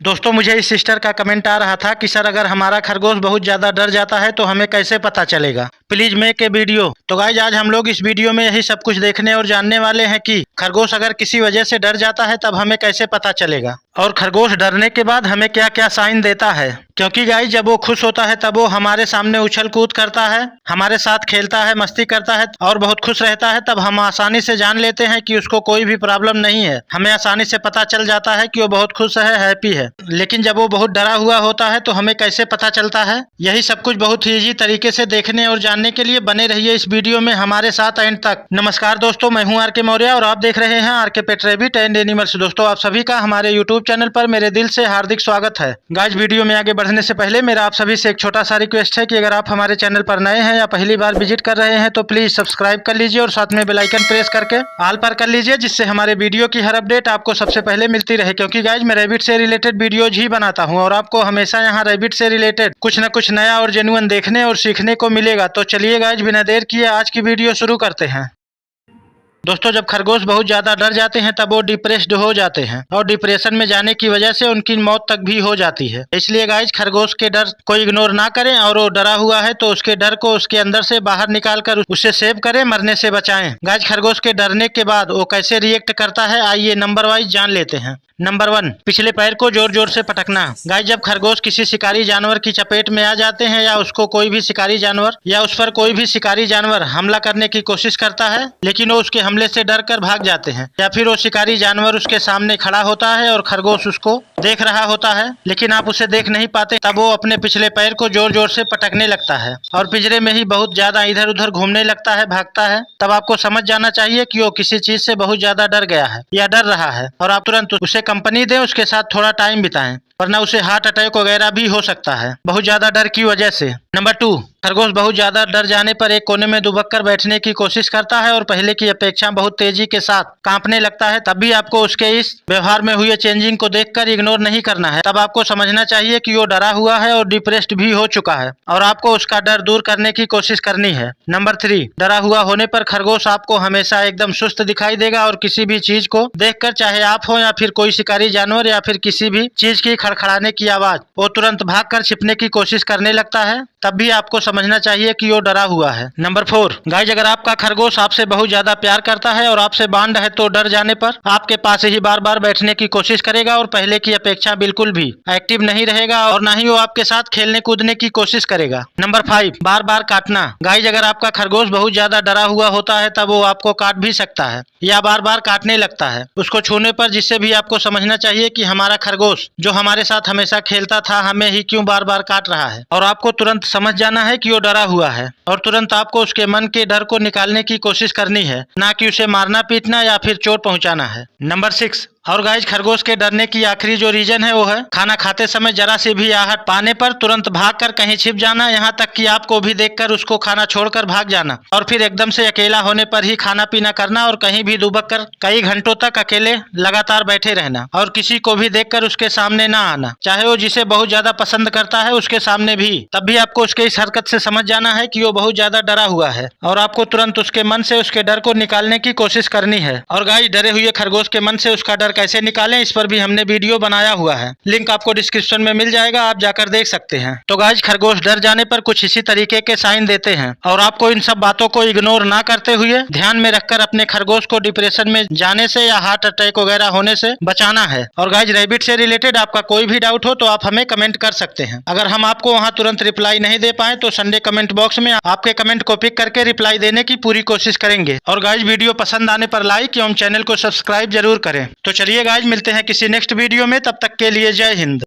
दोस्तों मुझे इस सिस्टर का कमेंट आ रहा था कि सर अगर हमारा खरगोश बहुत ज़्यादा डर जाता है तो हमें कैसे पता चलेगा। Please make a video. तो गाइज आज हम लोग इस वीडियो में यही सब कुछ देखने और जानने वाले हैं कि खरगोश अगर किसी वजह से डर जाता है तब हमें कैसे पता चलेगा, और खरगोश डरने के बाद हमें क्या क्या साइन देता है। क्योंकि गाइज जब वो खुश होता है तब वो हमारे सामने उछल कूद करता है, हमारे साथ खेलता है, मस्ती करता है और बहुत खुश रहता है, तब हम आसानी से जान लेते हैं कि उसको कोई भी प्रॉब्लम नहीं है। हमें आसानी से पता चल जाता है कि वो बहुत खुश है, हैप्पी है। लेकिन जब वो बहुत डरा हुआ होता है तो हमें कैसे पता चलता है, यही सब कुछ बहुत ही ईजी तरीके से देखने और जानने के लिए बने रहिए इस वीडियो में हमारे साथ एंड तक। नमस्कार दोस्तों, मैं हूं आर.के. मौर्य और आप देख रहे हैं R K. Pet rabbit and animals. दोस्तों आप सभी का हमारे यूट्यूब चैनल पर मेरे दिल से हार्दिक स्वागत है। गाइज वीडियो में आगे बढ़ने से पहले मेरा आप सभी से एक छोटा सा रिक्वेस्ट है कि अगर आप हमारे चैनल पर नए हैं या पहली बार विजिट कर रहे हैं तो प्लीज सब्सक्राइब कर लीजिए और साथ में बेल आइकन प्रेस करके ऑल पर कर लीजिए, जिससे हमारे वीडियो की हर अपडेट आपको सबसे पहले मिलती रहे। क्योंकि गाइज मैं रैबिट से रिलेटेड वीडियोज ही बनाता हूं और आपको हमेशा यहाँ रैबिट से रिलेटेड कुछ न कुछ नया और जेन्युइन देखने और सीखने को मिलेगा। तो चलिए गाइज बिना देर किए आज की वीडियो शुरू करते हैं। दोस्तों जब खरगोश बहुत ज़्यादा डर जाते हैं तब वो डिप्रेस्ड हो जाते हैं और डिप्रेशन में जाने की वजह से उनकी मौत तक भी हो जाती है। इसलिए गाइज खरगोश के डर को इग्नोर ना करें और वो डरा हुआ है तो उसके डर को उसके अंदर से बाहर निकाल कर उसे सेव करें, मरने से बचाएं। गाइज खरगोश के डरने के बाद वो कैसे रिएक्ट करता है आइए नंबर वाइज जान लेते हैं। नंबर 1, पिछले पैर को जोर जोर से पटकना। गाइस जब खरगोश किसी शिकारी जानवर की चपेट में आ जाते हैं या उसको कोई भी शिकारी जानवर या उस पर कोई भी शिकारी जानवर हमला करने की कोशिश करता है लेकिन वो उसके हमले से डर कर भाग जाते हैं, या फिर वो शिकारी जानवर उसके सामने खड़ा होता है और खरगोश उसको देख रहा होता है लेकिन आप उसे देख नहीं पाते, तब वो अपने पिछले पैर को जोर जोर से पटकने लगता है और पिंजरे में ही बहुत ज्यादा इधर उधर घूमने लगता है, भागता है। तब आपको समझ जाना चाहिए कि वो किसी चीज से बहुत ज्यादा डर गया है या डर रहा है और आप तुरंत उसे कंपनी दें, उसके साथ थोड़ा टाइम बिताएं, वरना उसे हार्ट अटैक वगैरह भी हो सकता है बहुत ज्यादा डर की वजह से। नंबर 2, खरगोश बहुत ज्यादा डर जाने पर एक कोने में दुबक कर बैठने की कोशिश करता है और पहले की अपेक्षा बहुत तेजी के साथ कांपने लगता है। तब भी आपको उसके इस व्यवहार में हुए चेंजिंग को देखकर इग्नोर नहीं करना है। तब आपको समझना चाहिए कि वो डरा हुआ है और डिप्रेस्ड भी हो चुका है और आपको उसका डर दूर करने की कोशिश करनी है। नंबर 3, डरा हुआ होने पर खरगोश आपको हमेशा एकदम सुस्त दिखाई देगा और किसी भी चीज को देखकर, चाहे आप हो या फिर कोई शिकारी जानवर या फिर किसी भी चीज की खड़खड़ाने की आवाज, वो तुरंत भागकर छिपने की कोशिश करने लगता है। तब भी आपको समझना चाहिए कि वो डरा हुआ है। नंबर 4, गाइज अगर आपका खरगोश आपसे बहुत ज्यादा प्यार करता है और आपसे बांड है तो डर जाने पर आपके पास ही बार बार बैठने की कोशिश करेगा और पहले की अपेक्षा बिल्कुल भी एक्टिव नहीं रहेगा और ना ही वो आपके साथ खेलने कूदने की कोशिश करेगा। नंबर 5, बार बार काटना। गाइज अगर आपका खरगोश बहुत ज्यादा डरा हुआ होता है तब वो आपको काट भी सकता है या बार बार काटने लगता है उसको छूने पर, जिससे भी आपको समझना चाहिए कि हमारा खरगोश जो हमारे साथ हमेशा खेलता था हमें ही क्यों बार बार काट रहा है, और आपको तुरंत समझ जाना है कि वो डरा हुआ है और तुरंत आपको उसके मन के डर को निकालने की कोशिश करनी है, ना कि उसे मारना पीटना या फिर चोट पहुंचाना है। नंबर 6, और गाइज खरगोश के डरने की आखिरी जो रीजन है वो है खाना खाते समय जरा से भी आहट पाने पर तुरंत भागकर कहीं छिप जाना, यहाँ तक कि आपको भी देखकर उसको खाना छोड़कर भाग जाना और फिर एकदम से अकेला होने पर ही खाना पीना करना और कहीं भी दुबक कर कई घंटों तक अकेले लगातार बैठे रहना और किसी को भी देखकर उसके सामने ना आना, चाहे वो जिसे बहुत ज्यादा पसंद करता है उसके सामने भी। तब भी आपको उसके इस हरकत से समझ जाना है कि वो बहुत ज्यादा डरा हुआ है और आपको तुरंत उसके मन से उसके डर को निकालने की कोशिश करनी है। और गाइज डरे हुए खरगोश के मन से उसका डर कैसे निकालें इस पर भी हमने वीडियो बनाया हुआ है, लिंक आपको डिस्क्रिप्शन में मिल जाएगा, आप जाकर देख सकते हैं। तो गाइज खरगोश डर जाने पर कुछ इसी तरीके के साइन देते हैं और आपको इन सब बातों को इग्नोर ना करते हुए ध्यान में रखकर अपने खरगोश को डिप्रेशन में जाने से या हार्ट अटैक वगैरह होने से बचाना है। और गाइज रैबिट से रिलेटेड आपका कोई भी डाउट हो तो आप हमें कमेंट कर सकते हैं। अगर हम आपको वहां तुरंत रिप्लाई नहीं दे पाए तो संडे कमेंट बॉक्स में आपके कमेंट को पिक करके रिप्लाई देने की पूरी कोशिश करेंगे। और गाइज वीडियो पसंद आने पर लाइक एवं चैनल को सब्सक्राइब जरूर करें। तो चलिए गाइज मिलते हैं किसी नेक्स्ट वीडियो में, तब तक के लिए जय हिंद।